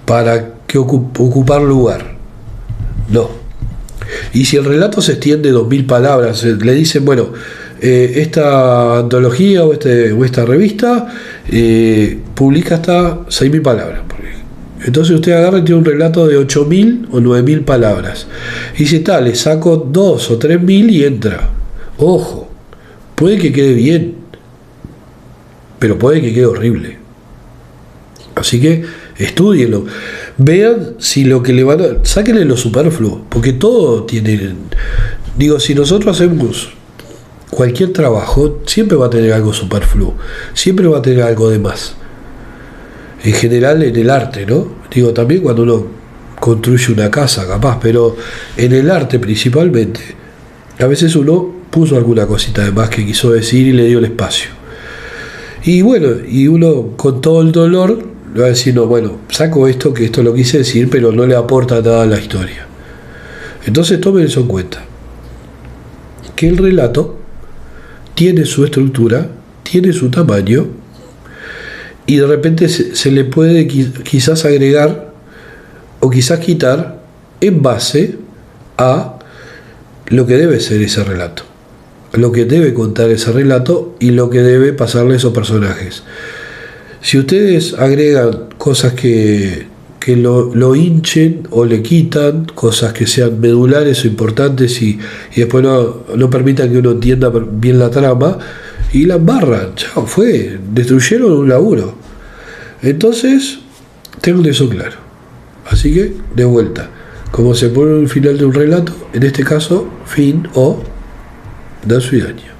para que ocupar lugar. No. Y si el relato se extiende 2000 palabras, le dicen, bueno, esta antología o esta revista publica hasta 6000 palabras. Entonces usted agarra y tiene un relato de 8000 o 9000 palabras. Y dice, le saco 2 o 3000 y entra. Ojo, puede que quede bien, pero puede que quede horrible. Así que estúdienlo, vean si lo que le van a... Sáquenle lo superfluo, porque todo tiene... Digo, si nosotros hacemos cualquier trabajo, siempre va a tener algo superfluo, siempre va a tener algo de más. En general en el arte, ¿no? Digo, también cuando uno construye una casa, capaz, pero en el arte principalmente, a veces uno puso alguna cosita de más que quiso decir y le dio el espacio. Y bueno, y uno con todo el dolor le va a decir, no, bueno, saco esto, que esto lo quise decir, pero no le aporta nada a la historia. Entonces tomen eso en cuenta, que el relato tiene su estructura, tiene su tamaño, y de repente se le puede quizás agregar o quizás quitar en base a lo que debe ser ese relato, lo que debe contar ese relato y lo que debe pasarle a esos personajes. Si ustedes agregan cosas que lo hinchen o le quitan, cosas que sean medulares o importantes y después no permitan que uno entienda bien la trama, y la embarran, chao, destruyeron un laburo. Entonces, tengo eso claro. Así que, de vuelta, como se pone un final de un relato, en este caso, fin o danzo y daño.